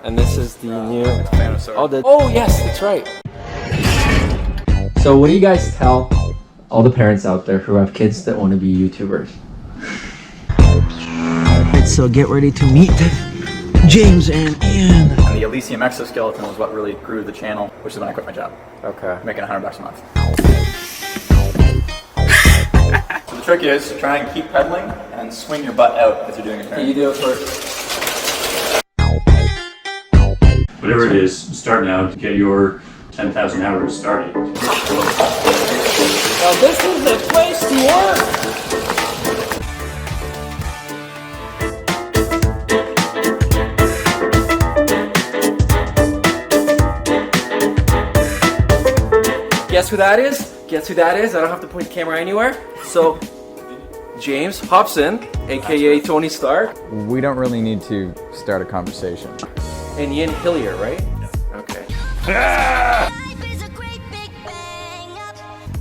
And this is the new Thanos. Oh yes, that's right. So what do you guys tell all the parents out there who have kids that want to be YouTubers? Alright, so get ready to meet James and Ian. And the Elysium exoskeleton was what really grew the channel, which is when I quit my job. Okay. Making $100 a month. So the trick is to try and keep pedaling and swing your butt out as you're doing a turn. You do it first. Whatever it is, start now to get your 10,000 hours started. Now this is the place to work. Guess who that is? Guess who that is? I don't have to point the camera anywhere. So, James Hobson, aka Tony Stark. We don't really need to start a conversation. And Ian Hillier, right? Okay.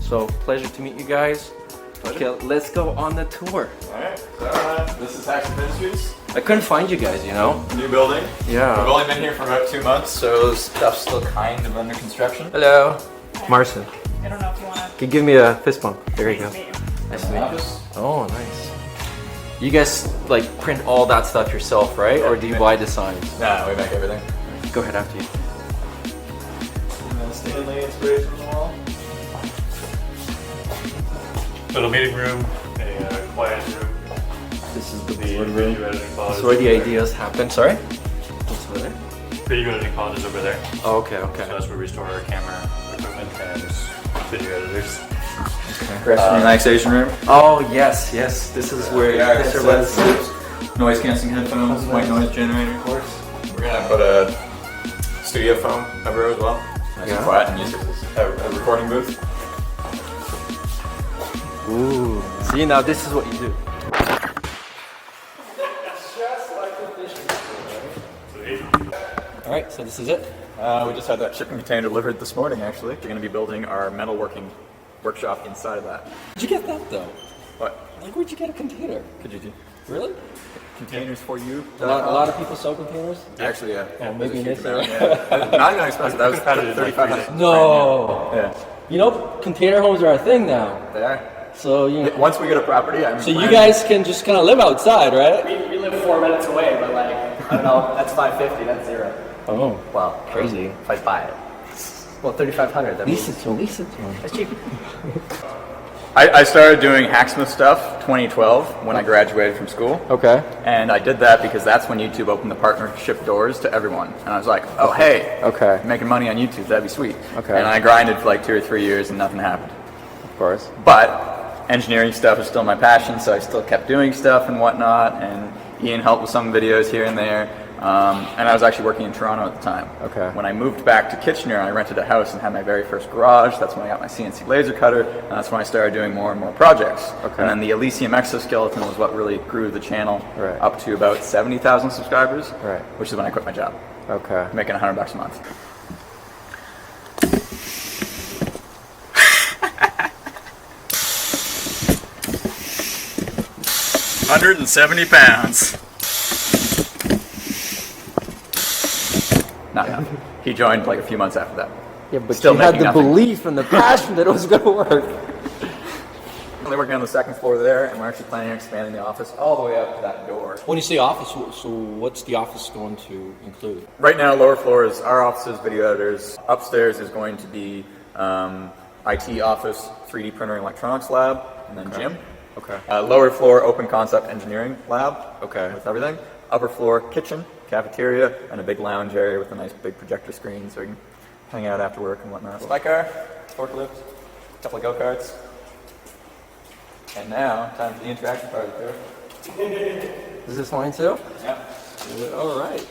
So, pleasure to meet you guys. Okay, let's go on the tour. Alright, so this is Hacksmith Industries. I couldn't find you guys, you know? New building. Yeah. We've only been here for about 2 months, so stuff's still kind of under construction. Hello. Marcin. I don't know if you want to. Can you give me a fist bump? There you go. meet you. Nice to meet you. Oh, nice. You guys like print all that stuff yourself, right? Or do you buy designs? Nah, we make everything. Go ahead after you. Stanley inspiration on the wall. Little meeting room, a quiet room. This is the The board video room. editing pod That's is where over the there. ideas happen. Sorry? What's over there? Video editing pod is over there. Oh, okay, okay. So that's where we store our camera equipment and video editors. Rest relaxation room. Oh, yes, yes. This is where Yeah, so so noise cancelling headphones, white noise generator, of course. We're gonna put a studio phone over as well. Nice and quiet and use it as a recording booth. Ooh. See, now this is what you do. Alright, so this is it. We just had that shipping container delivered this morning, actually. We're gonna be building our metalworking workshop inside of that. Where'd you get that though? What? Like, where'd you get a container? Could you do? Really? Containers for you? A lot of people sell containers? Actually, yeah. Oh, maybe There's a in huge this amount, yeah. Not even expensive. That was $3,500. No! Yeah. You know, container homes are a thing now. They are. So, you know, Once we get a property, so you guys can just kind of live outside, right? We live 4 minutes away, but like, I don't know, that's 550, that's zero. Oh, Well, crazy. if I buy it. Well, 3,500, that means Lease it to me. that's cheap. I started doing Hacksmith stuff 2012 when I graduated from school. Okay. And I did that because that's when YouTube opened the partnership doors to everyone. And I was like, oh, hey, Okay. making money on YouTube, that'd be sweet. Okay. And I grinded for like 2 or 3 years and nothing happened. Of course. But engineering stuff is still my passion, so I still kept doing stuff and whatnot. And Ian helped with some videos here and there. And I was actually working in Toronto at the time. Okay. When I moved back to Kitchener, I rented a house and had my very first garage. That's when I got my CNC laser cutter, and that's when I started doing more and more projects. Okay. And then the Elysium exoskeleton was what really grew the channel Right. up to about 70,000 subscribers. Right. Which is when I quit my job, Okay. making $100 a month. £170. Not enough. He joined like a few months after that. Yeah, but Still you had making the nothing. belief and the passion that it was going to work. We're working on the second floor there, and we're actually planning on expanding the office all the way up to that door. When you say office, so what's the office going to include? Right now, lower floor is our offices, video editors. Upstairs is going to be IT office, 3D printer and electronics lab, and then gym. Okay. Lower floor, open concept engineering lab. Okay. With everything. Upper floor, kitchen, cafeteria, and a big lounge area with a nice big projector screen so we can hang out after work and whatnot. Spy car, forklift, a couple of go-karts. And now, time for the interaction part of the tour. Is this mine too? Yeah. All right.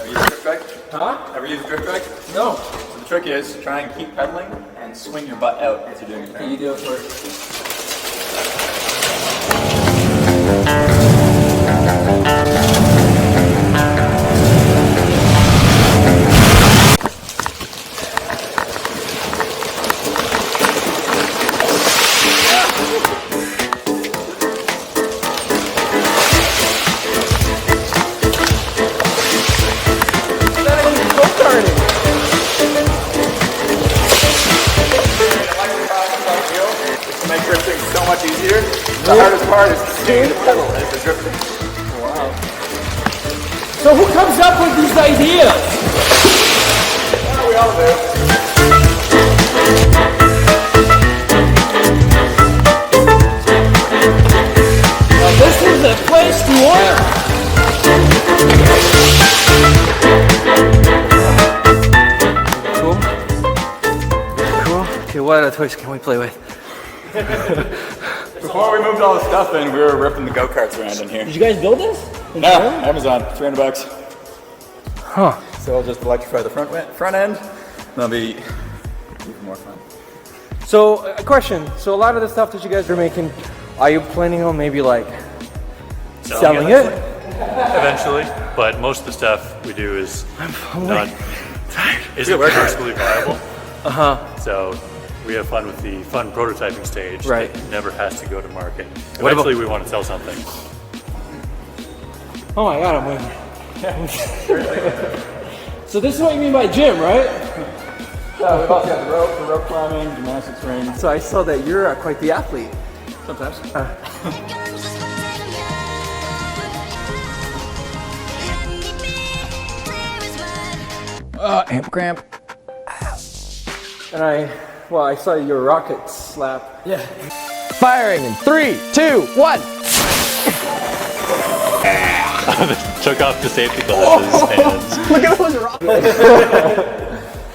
Ever used a drift brake? Huh? Ever used a drift brake? No. So the trick is try and keep pedaling and swing your butt out as you're doing your turn. You do it first. So who comes up with these ideas? We all do. Now this is a place to work. Cool. Cool. Okay, what other toys can we play with? Before we moved all the stuff in, we were ripping the go-karts around in here. Did you guys build this? No, Amazon, $300. Huh. So I'll just electrify the front end. That'll be even more fun. So, a question. So, a lot of the stuff that you guys are making, are you planning on maybe like selling it? Eventually, but most of the stuff we do is not isn't commercially viable. So we have fun with the fun prototyping stage. Right. That never has to go to market. What Eventually, we want to sell something. Oh my god, I'm winning. So this is what you mean by gym, right? Yeah, we've also got the rope climbing, gymnastics ring. So I saw that you're quite the athlete. Sometimes. Amp cramp. And I saw your rocket slap. Yeah. Firing in 3, 2, 1. Took off the safety glasses and Look at those rockets.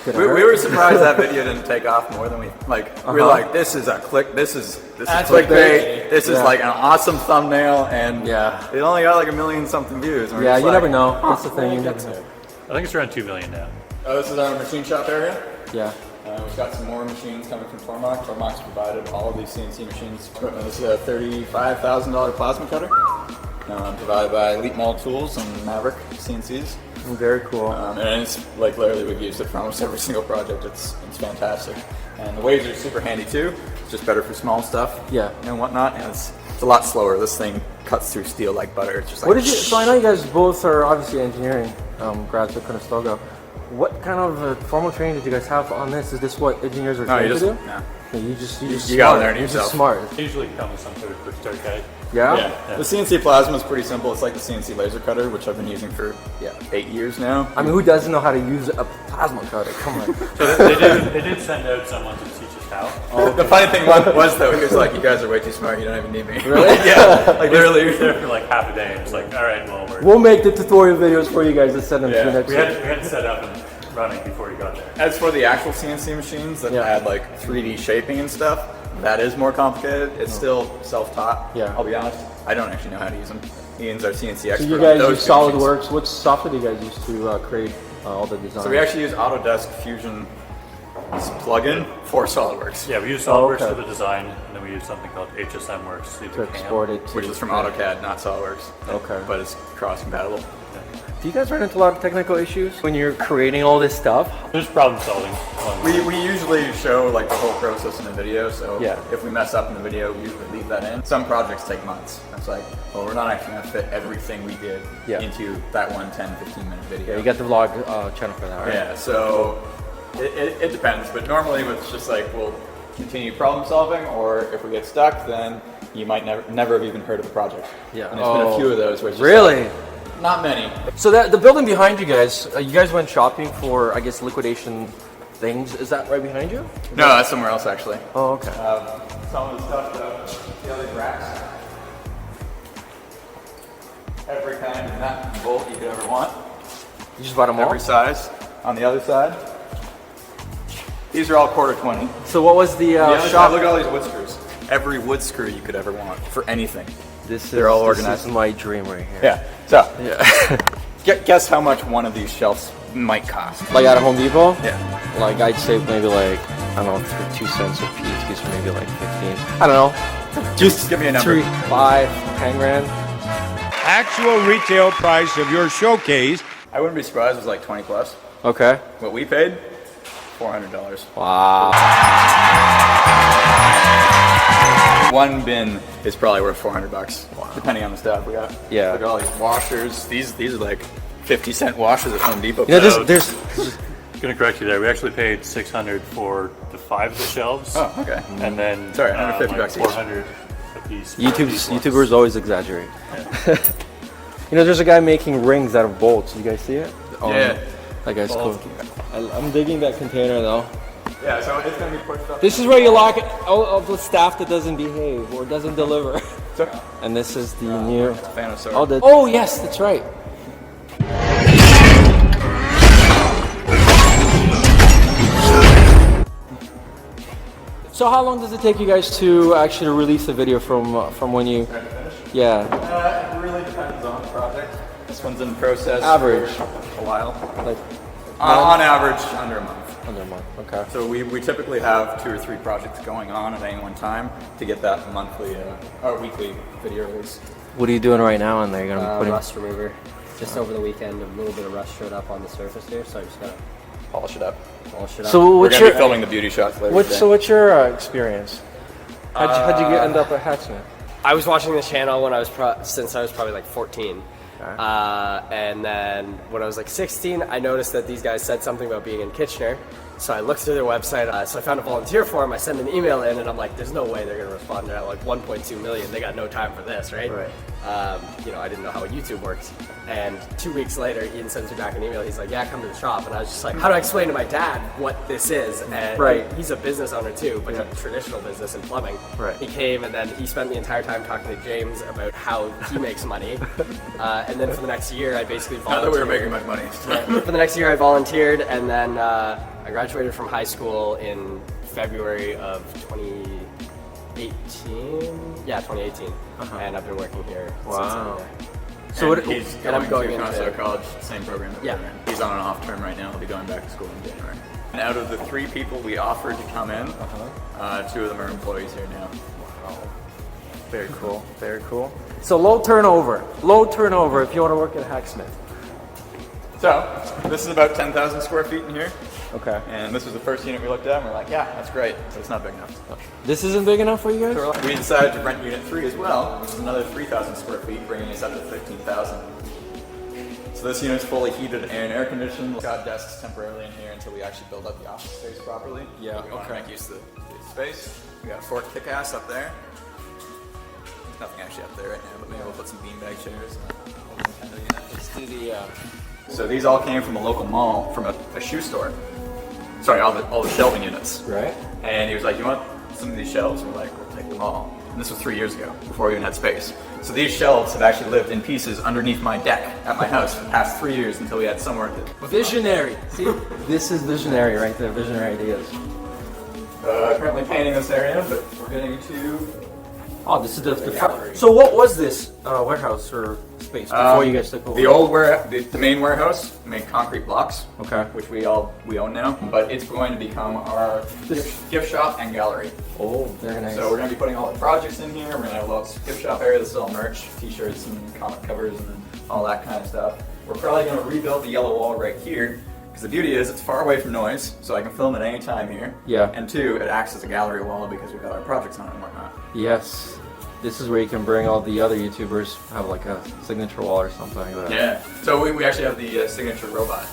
We were surprised that video didn't take off more than we we were like, this is a click, this is clickbait, this is like an awesome thumbnail, and it only got like 1 million something views. And we're Yeah, just you like, never know. That's the thing. You never know. I think it's around 2 million now. Oh, this is our machine shop area. Yeah. We've got some more machines coming from Tormach. Tormach's provided all of these CNC machines. This is a $35,000 plasma cutter. Provided by Elite Mold Tools and Maverick CNCs. Very cool. And it's like literally we've used it for almost every single project. It's fantastic. And the waves are super handy too. It's just better for small stuff. Yeah. And whatnot. And it's a lot slower. This thing cuts through steel like butter. It's just like. What did you? So I know you guys both are obviously engineering grads at Conestoga. What kind of formal training did you guys have on this? Is this what engineers are trained to do? No. Yeah, you just gotta learn it You're just yourself. smart. It usually comes with some sort of quick start guide. Yeah. The CNC plasma is pretty simple. It's like the CNC laser cutter, which I've been using for 8 years now. I mean, who doesn't know how to use a plasma cutter? Come on. So they did send out someone to teach us how. The funny thing was though, he was like, "You guys are way too smart. You don't even need me." Really? Yeah. Like Literally, literally. we were there for like half a day. And it's like, all right, well, We'll make the tutorial videos for you guys to send them to you next we week. had to set up and running before you got there. As for the actual CNC machines that had like 3D shaping and stuff, that is more complicated. It's still self-taught. Yeah. I'll be honest. I don't actually know how to use them. Ian's our CNC expert. So you on guys those use two machines. SolidWorks. What software do you guys use to create all the design? So we actually use Autodesk Fusion plugin for SolidWorks. Yeah, we use SolidWorks for the design, and then we use something called HSM Works to export it to. Which is from AutoCAD, not SolidWorks. Okay. But it's cross-compatible. Do you guys run into a lot of technical issues when you're creating all this stuff? There's problem solving. We usually show like the whole process in the video, so Yeah. if we mess up in the video, we usually leave that in. Some projects take months. It's like, well, we're not actually going to fit everything we did into that one 10, 15-minute video. Yeah, you got the vlog channel for that, right? Yeah, so it depends, but normally it's just like we'll continue problem solving, or if we get stuck, then you might never have even heard of the project. Yeah. And there's been a few of those where it's just Really? like, not many. So the building behind you guys went shopping for, I guess, liquidation things. Is that right behind you? No, that's somewhere else actually. Oh, okay. Some of the stuff, the other racks, every kind of nut and bolt you could ever want. You just bought them all? Every size. On the other side, these are all $1/20. So what was the Other shop? side, look at all these wood screws. Every wood screw you could ever want for anything. They're all organized. This is my dream right here. Yeah. So, Yeah. guess how much one of these shelves might cost. Like at a Home Depot? Yeah. Like I'd save maybe like, I don't know, for 2 cents a piece. These are maybe like 15. I don't know. Just give me a number. 3, 5, 10 grand. Actual retail price of your showcase. I wouldn't be surprised if it was like 20 plus. Okay. What we paid? $400. Wow. One bin is probably worth $400, depending on the stuff we got. Yeah. Look at all these washers. These are like 50-cent washers at Home Depot. You know, there's I'm gonna correct you there. We actually paid $600 for the 5 of the shelves. Oh, okay. And then Sorry, $150 like each. $400 a piece. YouTubers always exaggerate. You know, there's a guy making rings out of bolts. You guys see it? Yeah. That guy's cool. I'm digging that container though. Yeah, so it's going to be pushed up. This is where you lock all of the staff that doesn't behave or doesn't deliver. And this is the new. Thanos sword. Oh, yes, that's right. So how long does it take you guys to actually release a video from when you? Yeah. It really depends on the project. This one's in process. Average. For a while. Like On average, under a month. under a month. Okay. So we typically have 2 or 3 projects going on at any one time to get that monthly or weekly video release. What are you doing right now in there? You're gonna be putting. Rust remover. Just over the weekend, a little bit of rust showed up on the surface here, so I just gotta Polish it up. polish it up. So We're what's going to your be filming the beauty shots later today. So what's your experience? How'd you end up at Hacksmith? I was watching this channel when I was since I was probably like 14. And then when I was like 16, I noticed that these guys said something about being in Kitchener. So I looked through their website, so I found a volunteer form, I sent an email in, and I'm like, there's no way they're gonna respond. They're at like 1.2 million, they got no time for this, right? You know, I didn't know how YouTube works. And 2 weeks later, Ian sends me back an email, he's like, yeah, come to the shop. And I was just like, how do I explain to my dad what this is? And he's a business owner too, but he's a traditional business in plumbing. He came and then he spent the entire time talking to James about how he makes money. And then for the next year, I basically volunteered. Not that we were making much money. For the next year, I volunteered, and then I graduated from high school in February of 2018. Yeah, 2018. And I've been working here since then. So he's going I'm going to into Consuelo College, same program that we're in. He's on an off term right now. He'll be going back to school in January. And out of the 3 people we offered to come in, 2 of them are employees here now. Wow. Very cool. Very cool. So low turnover if you want to work at Hacksmith. So this is about 10,000 square feet in here. Okay. And this was the first unit we looked at, and we're like, yeah, that's great, but it's not big enough. This isn't big enough for you guys? So we decided to rent unit 3 as well, which is another 3,000 square feet, bringing us up to 15,000. So this unit's fully heated and air conditioned. We've got desks temporarily in here until we actually build up the office space properly. Yeah, We want to make use of the space. We got 4 kick-ass up there. There's nothing actually up there right now, but maybe we'll put some beanbag chairs and a Nintendo unit. Let's do the. So these all came from a local mall, from a shoe store. Sorry, all the shelving units. Right. And he was like, you want some of these shelves? We're like, we'll take them all. And this was 3 years ago, before we even had space. So these shelves have actually lived in pieces underneath my deck at my house for the past 3 years until we had somewhere to. Visionary. See, this is visionary right there. Visionary ideas. Currently painting this area, but we're getting to. Oh, this is the gallery. So what was this warehouse or space before you guys took over? The old the main warehouse made concrete blocks. Okay. Which we own now, but it's going to become our gift shop and gallery. Oh, very nice. So we're going to be putting all the projects in here. We're going to have a little gift shop area. This is all merch, t-shirts and comic covers and all that kind of stuff. We're probably going to rebuild the yellow wall right here. Because the beauty is it's far away from noise, so I can film at any time here. Yeah. And 2, it acts as a gallery wall because we've got our projects on it and whatnot. Yes. This is where you can bring all the other YouTubers, have like a signature wall or something like that. Yeah. So we actually have the signature robot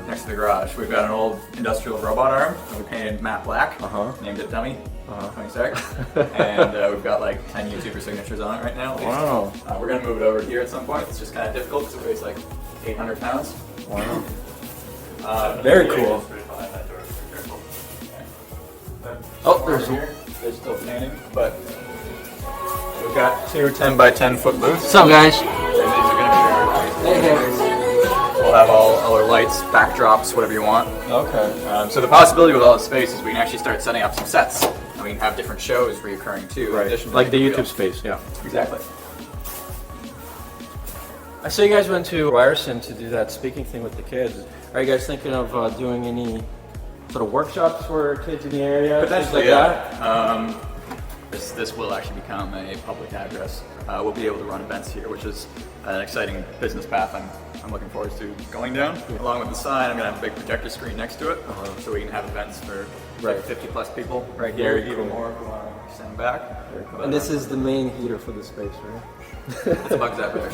next to the garage. We've got an old industrial robot arm that we painted matte black. Named it Dummy. 26. And we've got like 10 YouTuber signatures on it right now. Wow. We're going to move it over here at some point. It's just kind of difficult because it weighs like 800 pounds. Wow. Very cool. Oh, there's still painting, but we've got 2 10 by 10 foot booths. What's up, guys? And these are going to be our We'll have all our lights, backdrops, whatever you want. Okay. So the possibility with all the space is we can actually start setting up some sets. And we can have different shows reoccurring too. Right. In addition to Like the video. YouTube space, yeah. Exactly. I saw you guys went to Ryerson to do that speaking thing with the kids. Are you guys thinking of doing any sort of workshops for kids in the area? Potentially, like yeah. This will actually become a public address. We'll be able to run events here, which is an exciting business path I'm looking forward to going down. Along with the sign, I'm going to have a big projector screen next to it, so we can have events for like 50 plus people right here, even more if we want to send back. And this is the main heater for the space, right? It's a bug zapper.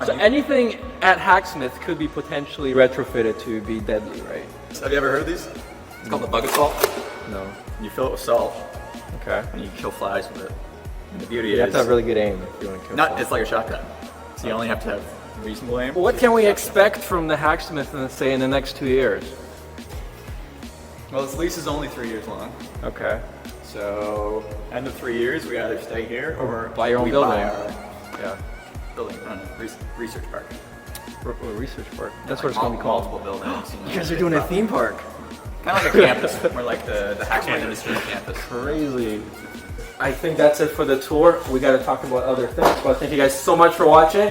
So anything at Hacksmith could be potentially retrofitted to be deadly, right? Have you ever heard of these? It's called the bug assault. No. You fill it with salt, Okay. and you kill flies with it. And the beauty You have is, to have really good aim if you want to kill it's flies. like a shotgun. So So you only have to have reasonable aim. What can we expect from the Hacksmith in, say, in the next 2 years? Well, this lease is only 3 years long. Okay. So, end of 3 years, we either stay here or Buy your own we building. buy our Yeah. building, run a research park. Research park. That's Like what it's going to be called. Multiple buildings. You guys are doing a theme park. Kind of like a campus. We're like the Hacksmith Industries campus. Crazy. I think that's it for the tour. We got to talk about other things. But thank you guys so much for watching.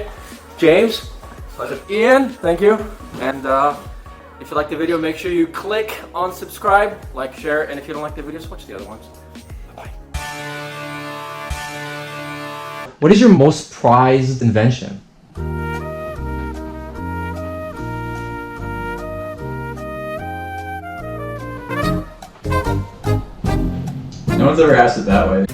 James, Pleasure. Ian, thank you. And if you like the video, make sure you click on subscribe, like, share, and if you don't like the videos, watch the other ones. Bye. What is your most prized invention? No one's ever asked it that way.